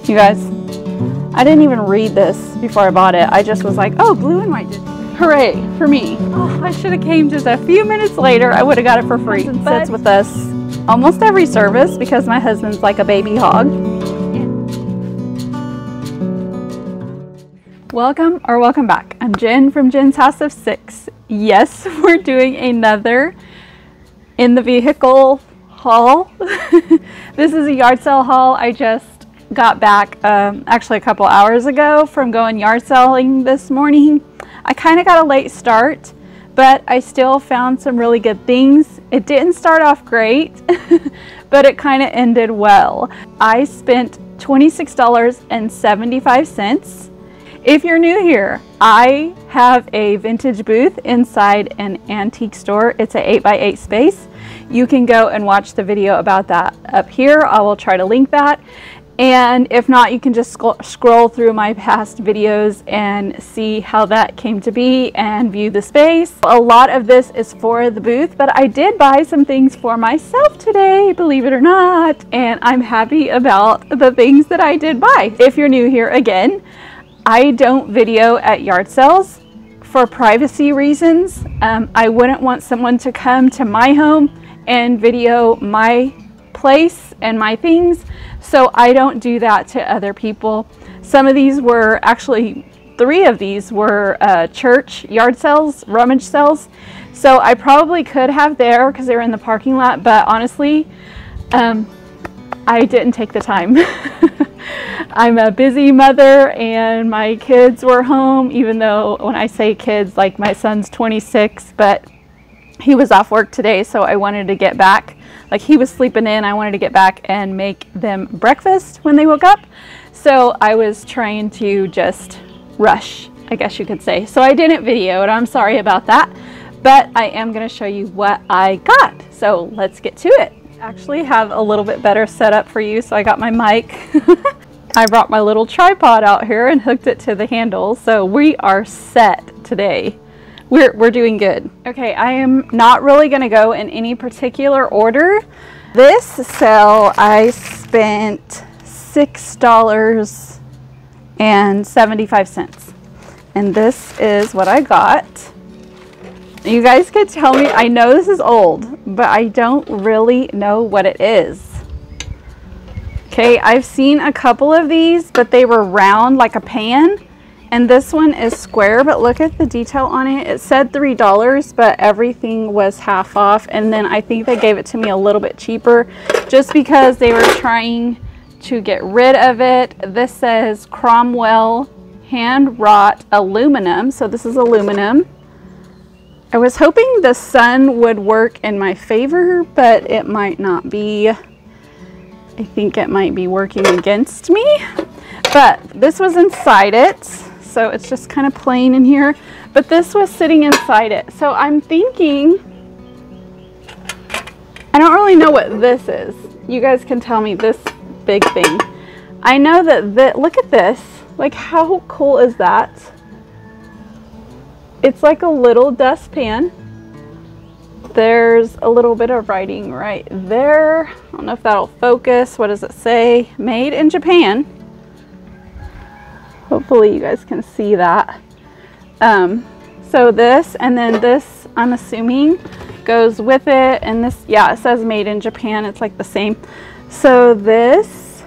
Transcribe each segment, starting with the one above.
You guys, I didn't even read this before I bought it. I just was like, oh, blue and white. Hooray for me. Oh, I should have came just a few minutes later. I would have got it for free. It sits with us almost every service because my husband's like a baby hog. Welcome back. I'm Jen from Jen's House of Six. Yes, we're doing another in the vehicle haul. This is a yard sale haul. I just got back actually a couple hours ago from going yard selling this morning. I kind of got a late start, but I still found some really good things. It didn't start off great, but it kind of ended well. I spent $26.75. If you're new here, I have a vintage booth inside an antique store. It's an 8x8 space. You can go and watch the video about that up here. I will try to link that. And if not, you can just scroll through my past videos and see how that came to be and view the space. A lot of this is for the booth, but I did buy some things for myself today, believe it or not. And I'm happy about the things that I did buy. If you're new here, again, I don't video at yard sales for privacy reasons. I wouldn't want someone to come to my home and video my place and my things, so I don't do that to other people. Some of these were actually, 3 of these were church yard sales, rummage sales, so I probably could have there because they were in the parking lot, but honestly I didn't take the time. I'm a busy mother and my kids were home, even though when I say kids, like my son's 26, but he was off work today, so I wanted to get back. Like he was sleeping in, I wanted to get back and make them breakfast when they woke up. So I was trying to just rush, I guess you could say. So I didn't video it, I'm sorry about that, but I am gonna show you what I got. So let's get to it. I actually have a little bit better setup for you, so I got my mic. I brought my little tripod out here and hooked it to the handle, so we are set today. We're doing good. Okay, I am not really gonna go in any particular order. This sale, I spent $6.75. And this is what I got. You guys could tell me, I know this is old, but I don't really know what it is. Okay, I've seen a couple of these, but they were round like a pan. And this one is square, but look at the detail on it. It said $3, but everything was half off. And then I think they gave it to me a little bit cheaper just because they were trying to get rid of it. This says Cromwell hand wrought aluminum. So this is aluminum. I was hoping the sun would work in my favor, but it might not be. I think it might be working against me. But this was inside it. So it's just kind of plain in here, but this was sitting inside it. So I'm thinking, I don't really know what this is. You guys can tell me this big thing. I know that, look at this. Like how cool is that? It's like a little dustpan. There's a little bit of writing right there. I don't know if that'll focus. What does it say? Made in Japan. Hopefully you guys can see that. So this, and then this, I'm assuming, goes with it. And this, yeah, it says made in Japan. It's like the same. So this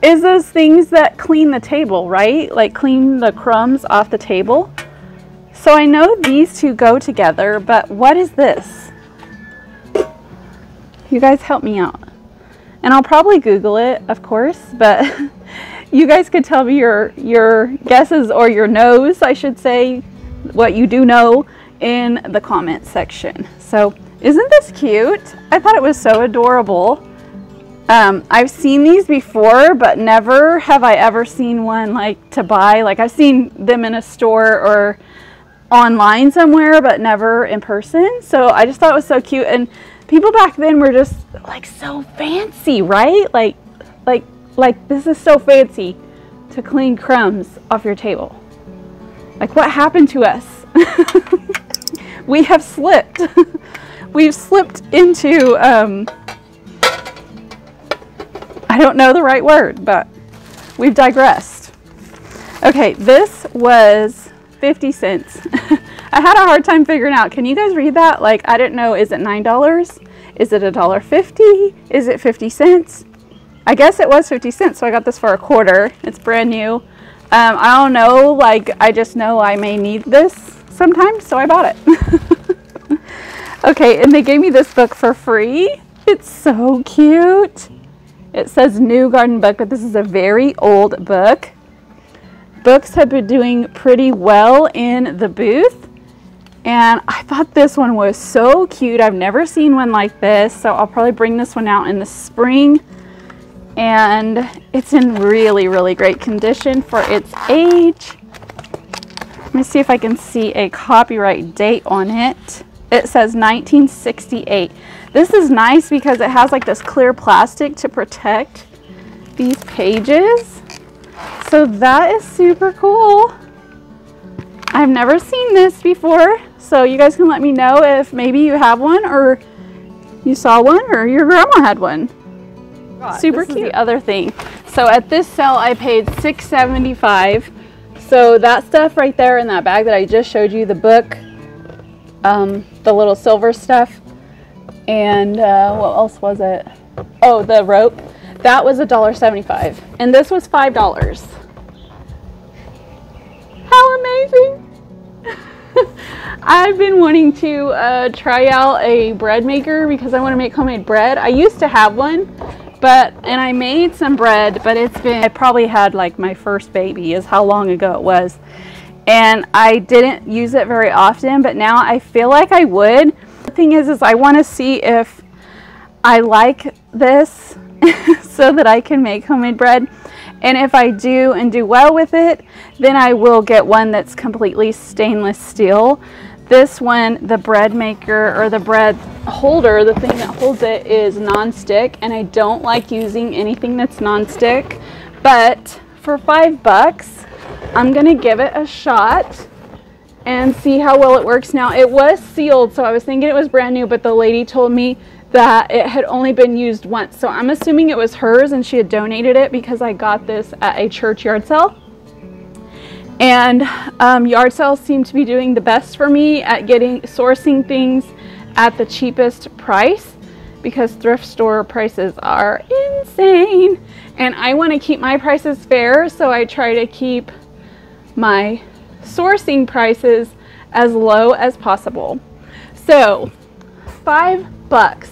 is those things that clean the table, right? Like clean the crumbs off the table. So I know these two go together, but what is this? You guys help me out. And I'll probably Google it, of course, but you guys could tell me your guesses, or your knows, I should say, what you do know in the comment section. So isn't this cute? I thought it was so adorable. I've seen these before, but never have I ever seen one like to buy. Like I've seen them in a store or online somewhere, but never in person. So I just thought it was so cute. And people back then were just like so fancy, right? Like this is so fancy to clean crumbs off your table. Like what happened to us? We have slipped. We've slipped into, I don't know the right word, but we've digressed. Okay, this was 50 cents. I had a hard time figuring out, can you guys read that? Like, I didn't know, is it $9? Is it $1.50? Is it 50 cents? I guess it was 50 cents, so I got this for a quarter. It's brand new. I don't know, like, I just know I may need this sometime, so I bought it. Okay, and they gave me this book for free. It's so cute. It says new garden book, but this is a very old book. Books have been doing pretty well in the booth, and I thought this one was so cute. I've never seen one like this, so I'll probably bring this one out in the spring. And it's in really, really great condition for its age. Let me see if I can see a copyright date on it. It says 1968. This is nice because it has like this clear plastic to protect these pages. So that is super cool. I've never seen this before, so you guys can let me know if maybe you have one, or you saw one, or your grandma had one. Super cute. The other thing, so at this sale I paid $6.75. So that stuff right there in that bag that I just showed you, the book, the little silver stuff, and what else was it? Oh, the rope. That was $1.75, and this was $5. How amazing! I've been wanting to try out a bread maker because I want to make homemade bread. I used to have one, and I made some bread, but I probably had like my first baby is how long ago it was. And I didn't use it very often, but now I feel like I would. The thing is I want to see if I like this so that I can make homemade bread. And if I do and do well with it, then I will get one that's completely stainless steel. This one, the bread maker or the bread holder, the thing that holds it is non-stick, and I don't like using anything that's non-stick. But for $5, I'm gonna give it a shot and see how well it works. Now, it was sealed, so I was thinking it was brand new, but the lady told me that it had only been used once. So I'm assuming it was hers and she had donated it because I got this at a church yard sale. And yard sales seem to be doing the best for me at sourcing things at the cheapest price, because thrift store prices are insane. And I want to keep my prices fair, so I try to keep my sourcing prices as low as possible. So $5.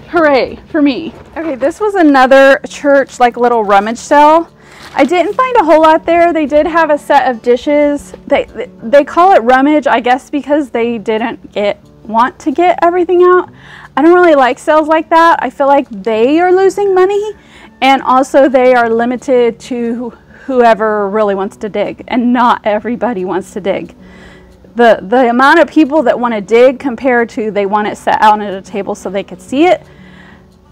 Hooray for me. Okay, this was another church like little rummage sale. I didn't find a whole lot there. They did have a set of dishes. They call it rummage, I guess, because they didn't want to get everything out. I don't really like sales like that. I feel like they are losing money, and also they are limited to whoever really wants to dig, and not everybody wants to dig. The amount of people that want to dig compared to they want it set out at a table so they could see it,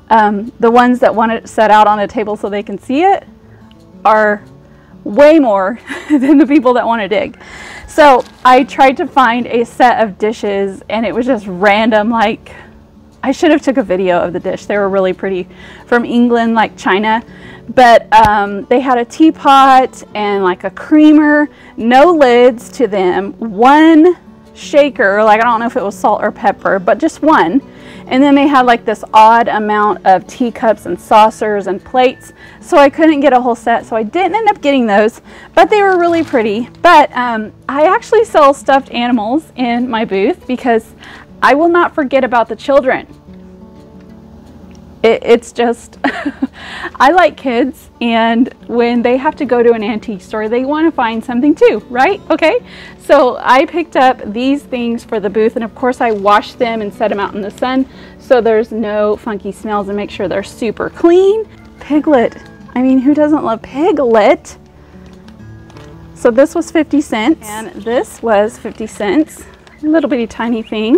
the ones that want it set out on a table so they can see it are way more than the people that want to dig. So I tried to find a set of dishes, and it was just random. Like, I should have took a video of the dish. They were really pretty, from England, like China. But they had a teapot and like a creamer, no lids to them, one shaker, like I don't know if it was salt or pepper, but just one. And then they had like this odd amount of teacups and saucers and plates. So I couldn't get a whole set, so I didn't end up getting those, but they were really pretty. But I actually sell stuffed animals in my booth because I will not forget about the children. It's just, I like kids, and when they have to go to an antique store, they want to find something too, right? Okay, so I picked up these things for the booth, and of course I wash them and set them out in the sun so there's no funky smells, and make sure they're super clean. Piglet, I mean, who doesn't love Piglet? So this was 50 cents, and this was 50 cents. A little bitty tiny thing,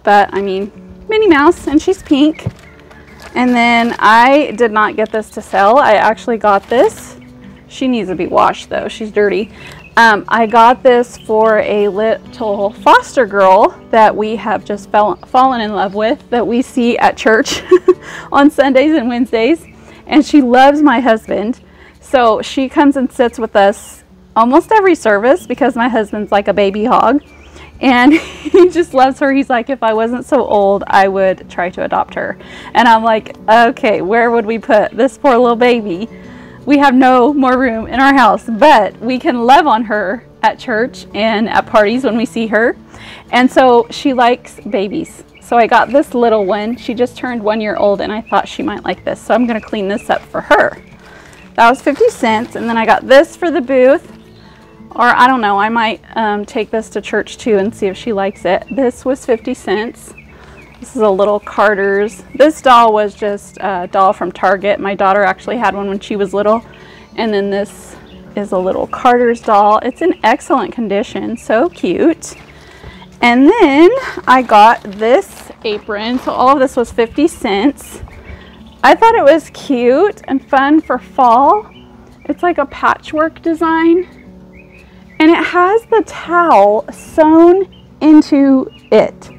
but I mean, Minnie Mouse, and she's pink. And then I did not get this to sell. I actually got this. She needs to be washed though, she's dirty. I got this for a little foster girl that we have just fallen in love with, that we see at church on Sundays and Wednesdays. And she loves my husband. So she comes and sits with us almost every service because my husband's like a baby hog. And he just loves her. He's like, if I wasn't so old, I would try to adopt her. And I'm like, okay, where would we put this poor little baby? We have no more room in our house, but we can love on her at church and at parties when we see her. And so she likes babies. So I got this little one. She just turned 1 year old and I thought she might like this. So I'm going to clean this up for her. That was 50 cents. And then I got this for the booth. Or I don't know, I might take this to church too and see if she likes it. This was 50 cents. This is a little Carter's. This doll was just a doll from Target. My daughter actually had one when she was little. And then this is a little Carter's doll. It's in excellent condition, so cute. And then I got this apron. So all of this was 50 cents. I thought it was cute and fun for fall. It's like a patchwork design. And it has the towel sewn into it.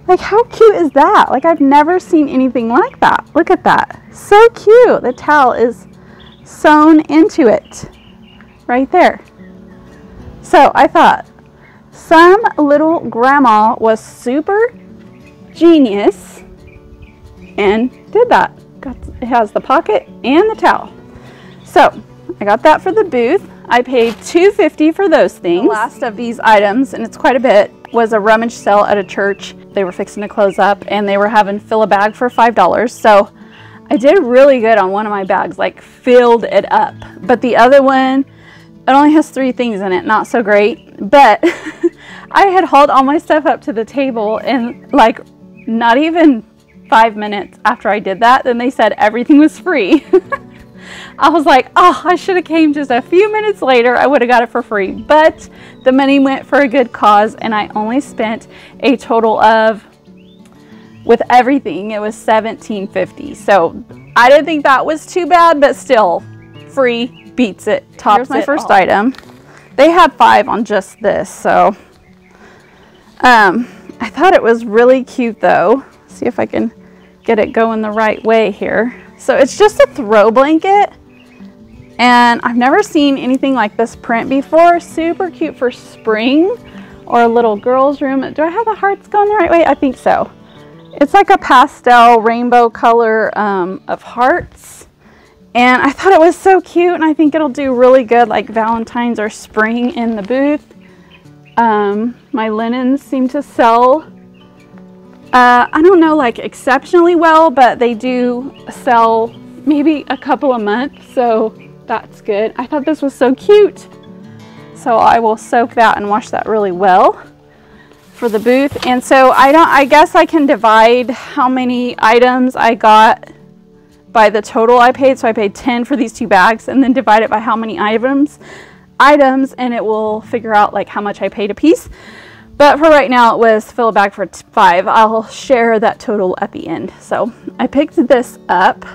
Like, how cute is that? Like, I've never seen anything like that. Look at that. So cute. The towel is sewn into it right there. So I thought some little grandma was super genius and did that. It has the pocket and the towel. So I got that for the booth. I paid $2.50 for those things. The last of these items, and it's quite a bit, was a rummage sale at a church. They were fixing to close up and they were having fill a bag for $5. So I did really good on one of my bags, like filled it up. But the other one, it only has 3 things in it, not so great. But I had hauled all my stuff up to the table and like not even 5 minutes after I did that, then they said everything was free. I was like, oh, I should have came just a few minutes later. I would have got it for free. But the money went for a good cause and I only spent a total of, with everything, it was $17.50. So I didn't think that was too bad, but still, free beats it. Here's my first item. They had 5 on just this, so I thought it was really cute though. See if I can get it going the right way here. So it's just a throw blanket and I've never seen anything like this print before. Super cute for spring or a little girl's room. Do I have the hearts going the right way? I think so. It's like a pastel rainbow color of hearts. And I thought it was so cute and I think it'll do really good like Valentine's or spring in the booth. My linens seem to sell I don't know like exceptionally well, but they do sell maybe a couple a month, so that's good. I thought this was so cute. So I will soak that and wash that really well for the booth. And so I guess I can divide how many items I got by the total I paid. So I paid 10 for these 2 bags and then divide it by how many items and it will figure out like how much I paid a piece. But for right now, it was fill a bag for 5. I'll share that total at the end. So I picked this up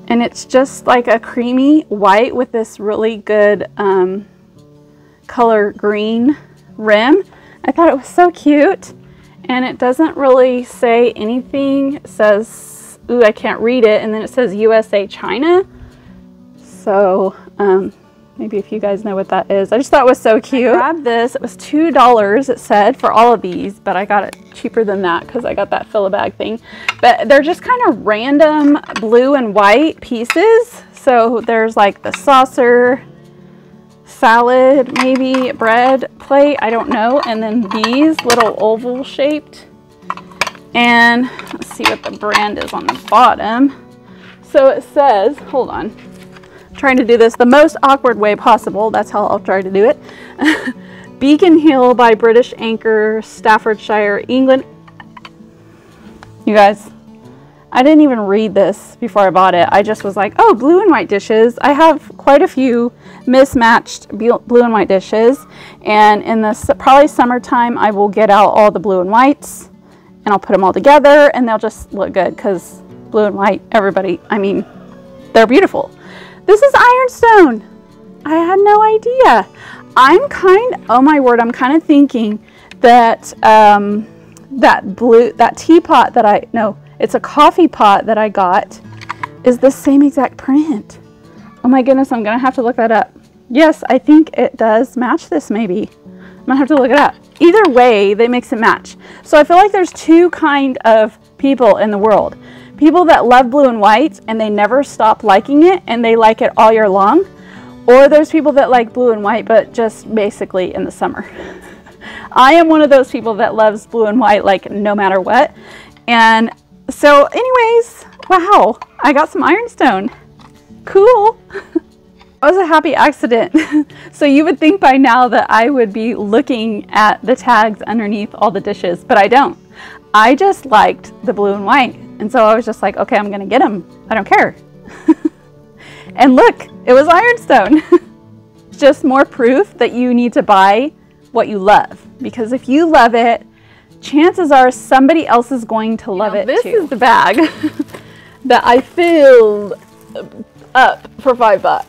and it's just like a creamy white with this really good color green rim. I thought it was so cute and it doesn't really say anything. It says, ooh, I can't read it. And then it says USA China. So, maybe if you guys know what that is. I just thought it was so cute. I grabbed this. It was $2, it said, for all of these, but I got it cheaper than that because I got that fill-a-bag thing. But they're just kind of random blue and white pieces. So there's like the saucer, salad, maybe bread plate, I don't know. And then these little oval shaped. And let's see what the brand is on the bottom. So it says, hold on. Trying to do this the most awkward way possible. That's how I'll try to do it. Beacon Hill by British Anchor, Staffordshire, England. You guys, I didn't even read this before I bought it. I just was like, oh, blue and white dishes. I have quite a few mismatched blue and white dishes. And in this probably summertime, I will get out all the blue and whites and I'll put them all together and they'll just look good because blue and white, everybody, I mean, they're beautiful. This is ironstone. I had no idea. Oh my word, I'm kind of thinking that that teapot that it's a coffee pot that I got is the same exact print. Oh my goodness, I'm gonna have to look that up. Yes, I think it does match this maybe. I'm gonna have to look it up. Either way, they mix and match. So I feel like there's two kind of people in the world. People that love blue and white and they never stop liking it and they like it all year long. Or there's people that like blue and white but just basically in the summer. I am one of those people that loves blue and white like no matter what. And so anyways, wow, I got some ironstone. Cool. That was a happy accident. So you would think by now that I would be looking at the tags underneath all the dishes, but I don't. I just liked the blue and white. And so I was just like, okay, I'm gonna get them. I don't care. And look, it was ironstone. Just more proof that you need to buy what you love. Because if you love it, chances are somebody else is going to love it too. This is the bag that I filled up for $5.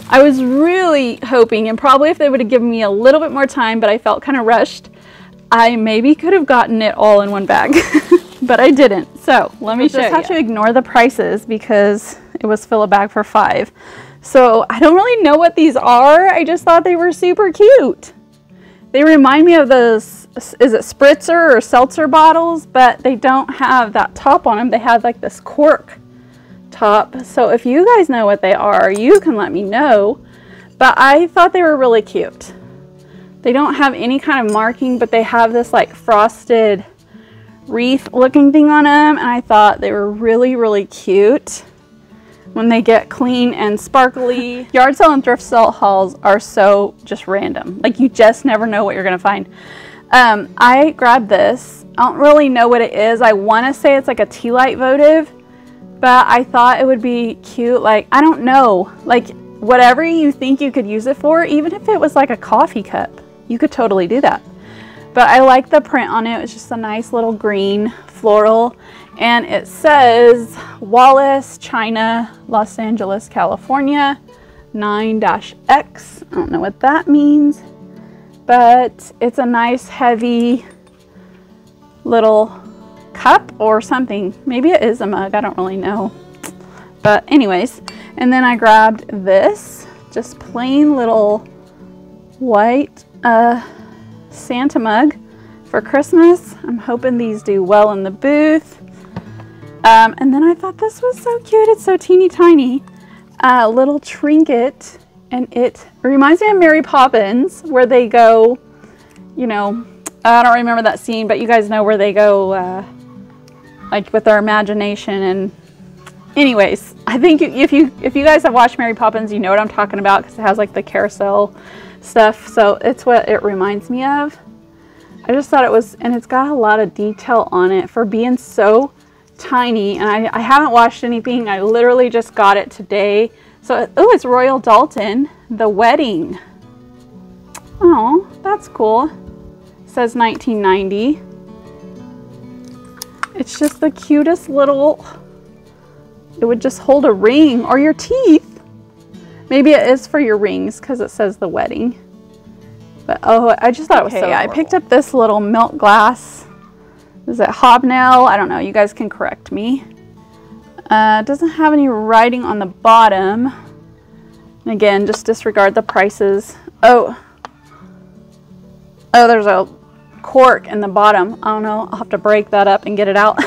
I was really hoping, and probably if they would have given me a little bit more time, but I felt kind of rushed, I maybe could have gotten it all in one bag, but I didn't. So let me show you. I just have to ignore the prices because it was fill a bag for $5. So I don't really know what these are. I just thought they were super cute. They remind me of those, is it spritzer or seltzer bottles, but they don't have that top on them. They have like this cork top. So if you guys know what they are, you can let me know. But I thought they were really cute. They don't have any kind of marking, but they have this like frosted wreath looking thing on them. And I thought they were really, really cute when they get clean and sparkly. Yard sale and thrift sale hauls are so just random. Like you just never know what you're gonna find. I grabbed this. I don't really know what it is. I wanna say it's like a tea light votive, but I thought it would be cute. Like, I don't know, like whatever you think you could use it for, even if it was like a coffee cup, you could totally do that. But I like the print on it. It's just a nice little green floral. And it says Wallace, China, Los Angeles, California, 9-X. I don't know what that means, but it's a nice heavy little cup or something. Maybe it is a mug, I don't really know. But anyways, and then I grabbed this, just plain little white Santa mug for Christmas. I'm hoping these do well in the booth. And then I thought this was so cute. It's so teeny tiny. Little trinket. And it reminds me of Mary Poppins, where they go, you know, I don't remember that scene, but you guys know where they go, like with their imagination. And anyways, I think if you guys have watched Mary Poppins, you know what I'm talking about, because it has like the carousel stuff. So it's what it reminds me of. I just thought it was, and it's got a lot of detail on it for being so tiny. And I haven't washed anything. I literally just got it today. So, oh, it's Royal Dalton, The Wedding. Oh, that's cool. It says 1990. It's just the cutest little, it would just hold a ring or your teeth. Maybe it is for your rings because it says The Wedding. But oh, I just thought it was so adorable. I picked up this little milk glass. Is it hobnail? I don't know. You guys can correct me. It doesn't have any writing on the bottom. And again, just disregard the prices. Oh, there's a cork in the bottom. I don't know. I'll have to break that up and get it out.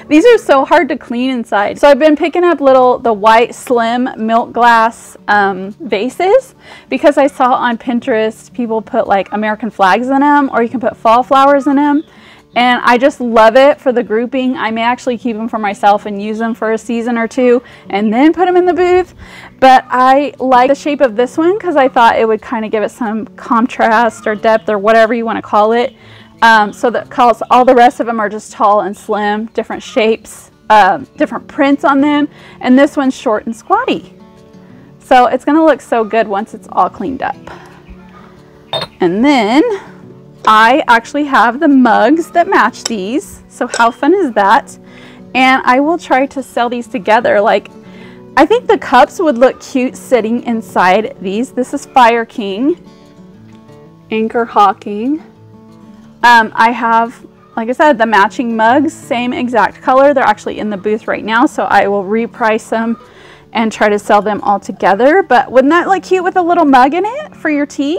These are so hard to clean inside. So I've been picking up the white slim milk glass vases because I saw on Pinterest people put like American flags in them, or you can put fall flowers in them. And I just love it for the grouping. I may actually keep them for myself and use them for a season or two and then put them in the booth. But I like the shape of this one because I thought it would kind of give it some contrast or depth or whatever you want to call it. So that calls all the rest of them are just tall and slim, different shapes, different prints on them. And this one's short and squatty. So it's going to look so good once it's all cleaned up. And then I actually have the mugs that match these. So how fun is that? And I will try to sell these together. Like, I think the cups would look cute sitting inside these. This is Fire King, Anchor Hawking. I have, like I said, the matching mugs, same exact color. They're actually in the booth right now, so I will reprice them and try to sell them all together. But wouldn't that look cute with a little mug in it for your tea?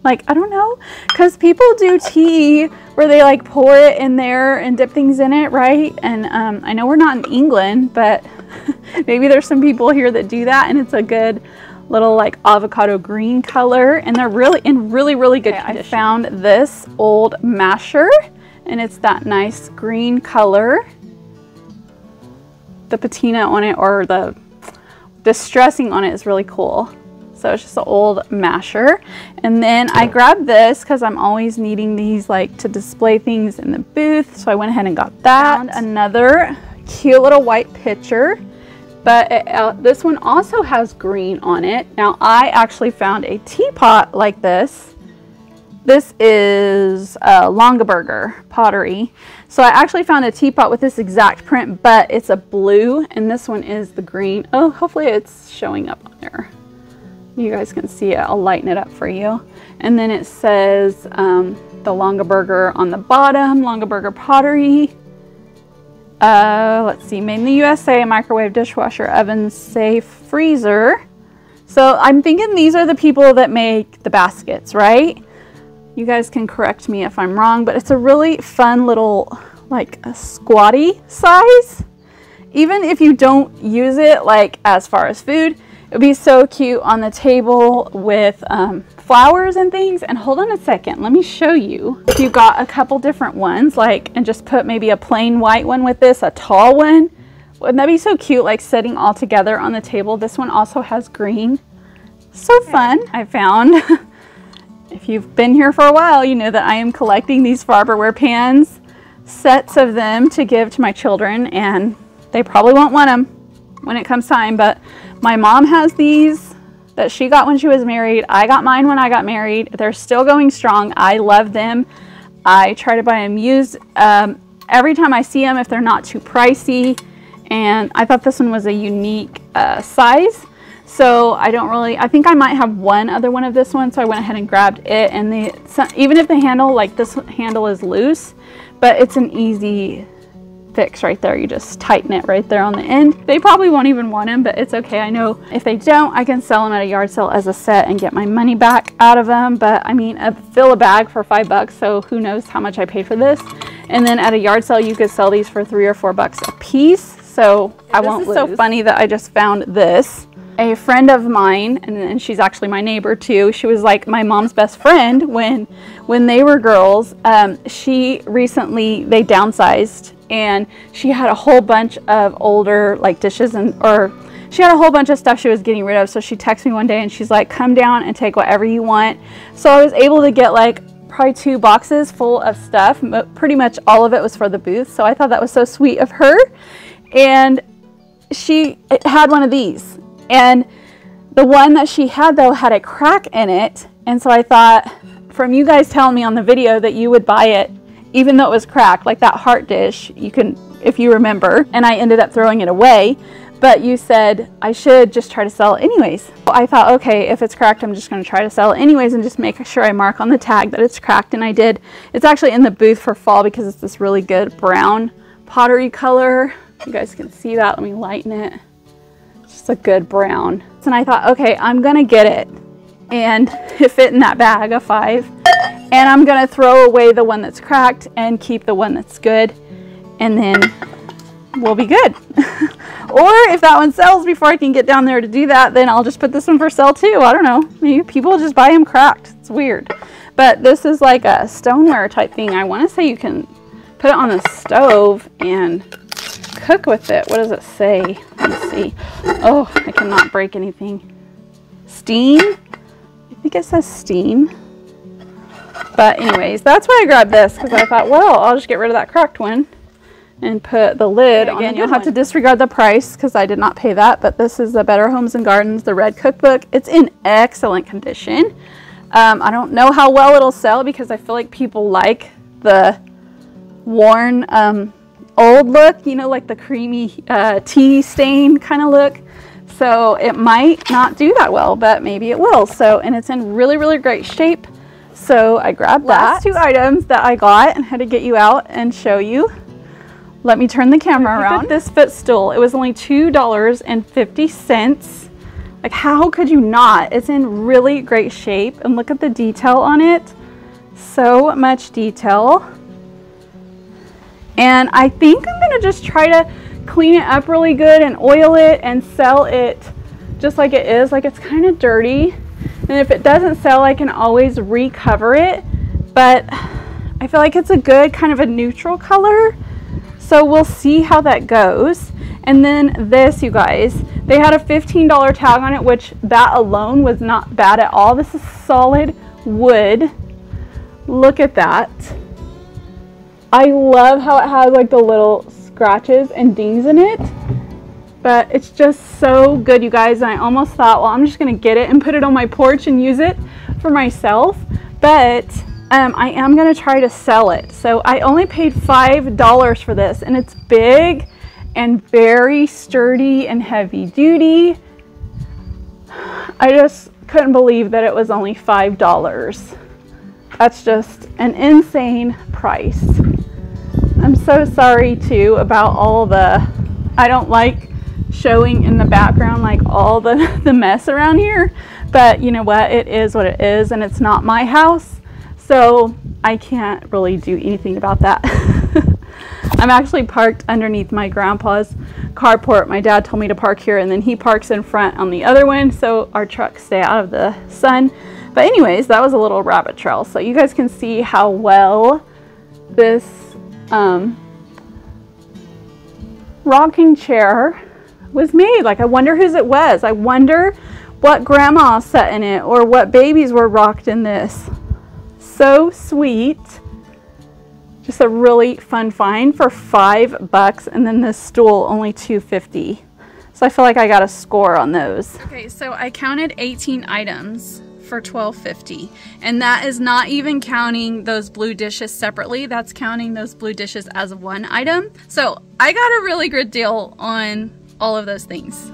Like, I don't know, because people do tea where they like pour it in there and dip things in it, right? And I know we're not in England, but maybe there's some people here that do that, and it's a good little like avocado green color, and they're really in really good condition. I found this old masher, and it's that nice green color. The patina on it, or the distressing on it, is really cool. So it's just an old masher. And then I grabbed this because I'm always needing these like to display things in the booth. So I went ahead and got that. Found another cute little white pitcher, but this one also has green on it. Now I actually found a teapot like this. This is Longaberger pottery. So I actually found a teapot with this exact print, but it's a blue, and this one is the green. Oh, hopefully it's showing up on there. You guys can see it. I'll lighten it up for you. And then it says the Longaberger on the bottom, Longaberger pottery. Let's see, made in the USA, microwave, dishwasher, oven, safe, freezer. So I'm thinking these are the people that make the baskets, right? You guys can correct me if I'm wrong, but it's a really fun little, like a squatty size. Even if you don't use it like as far as food, it would be so cute on the table with flowers and things. And hold on a second, let me show you. If you got a couple different ones, like, and just put maybe a plain white one with this, a tall one, wouldn't that be so cute, like sitting all together on the table? This one also has green. So fun. I found, if you've been here for a while, you know that I am collecting these Farberware pans, sets of them to give to my children, and they probably won't want them when it comes time, but my mom has these that she got when she was married. I got mine when I got married. They're still going strong. I love them. I try to buy them used every time I see them if they're not too pricey, and I thought this one was a unique size. So I think I might have one other one of this one, so I went ahead and grabbed it. And even if the handle, like this handle is loose, but it's an easy fix right there. You just tighten it right there on the end. They probably won't even want them, but it's okay. I know if they don't, I can sell them at a yard sale as a set and get my money back out of them. But I mean, fill a bag for $5, so who knows how much I paid for this. And then at a yard sale, you could sell these for $3 or $4 a piece. So I won't lose. This is so funny that I just found this. A friend of mine, and she's actually my neighbor too, she was like my mom's best friend when they were girls. She recently, they downsized, and she had a whole bunch of older like dishes, or she had a whole bunch of stuff she was getting rid of. So she texted me one day and she's like, come down and take whatever you want. So I was able to get like probably 2 boxes full of stuff. Pretty much all of it was for the booth. So I thought that was so sweet of her. And she had one of these, and the one that she had though had a crack in it. And so I thought, from you guys telling me on the video that you would buy it even though it was cracked, like that heart dish, you can, if you remember, and I ended up throwing it away, but you said I should just try to sell it anyways. I thought, okay, if it's cracked, I'm just going to try to sell it anyways and just make sure I mark on the tag that it's cracked, and I did. It's actually in the booth for fall because it's this really good brown pottery color. You guys can see that. Let me lighten it. It's just a good brown. And I thought, okay, I'm going to get it, and it fit in that bag of 5. And I'm going to throw away the one that's cracked and keep the one that's good, and then we'll be good. Or if that one sells before I can get down there to do that, then I'll just put this one for sale too. I don't know. Maybe people just buy them cracked. It's weird. But this is like a stoneware type thing. I want to say you can put it on the stove and cook with it. What does it say? Let me see. Oh, I cannot break anything. Steam? I think it says steam. But anyways, that's why I grabbed this, because I thought, well, I'll just get rid of that cracked one and put the lid on. Again, you'll have to disregard the price because I did not pay that, but this is the Better Homes and Gardens, the red cookbook. It's in excellent condition. I don't know how well it'll sell because I feel like people like the worn old look, you know, like the creamy tea stain kind of look. So it might not do that well, but maybe it will. So, and it's in really, really great shape. So I grabbed that. Last 2 items that I got and had to get you out and show you Let me turn the camera around. Look at this footstool. It was only $2.50. Like, how could you not? It's in really great shape, and look at the detail on it. So much detail. And I think I'm gonna just try to clean it up really good and oil it and sell it just like it is. Like, it's kind of dirty, and if it doesn't sell, I can always recover it, but I feel like it's a good kind of a neutral color, so we'll see how that goes. And then this, you guys, they had a $15 tag on it, which that alone was not bad at all. This is solid wood. Look at that. I love how it has like the little scratches and dings in it, but it's just so good, you guys. And I almost thought, well, I'm just gonna get it and put it on my porch and use it for myself, but I am gonna try to sell it. So I only paid $5 for this, and it's big and very sturdy and heavy duty. I just couldn't believe that it was only $5. That's just an insane price. I'm so sorry too about all the, I don't like showing in the background like all the mess around here, but you know what, it is what it is, and it's not my house, so I can't really do anything about that. I'm actually parked underneath my grandpa's carport. My dad told me to park here, and then he parks in front on the other one, so our trucks stay out of the sun. But anyways, that was a little rabbit trail, so you guys can see how well this rocking chair was made. Like, I wonder whose it was. I wonder what grandma sat in it, or what babies were rocked in this. So sweet. Just a really fun find for $5, and then this stool only $2.50. So I feel like I got a score on those. Okay, so I counted 18 items for $12.50, and that is not even counting those blue dishes separately. That's counting those blue dishes as one item. So I got a really good deal on all of those things.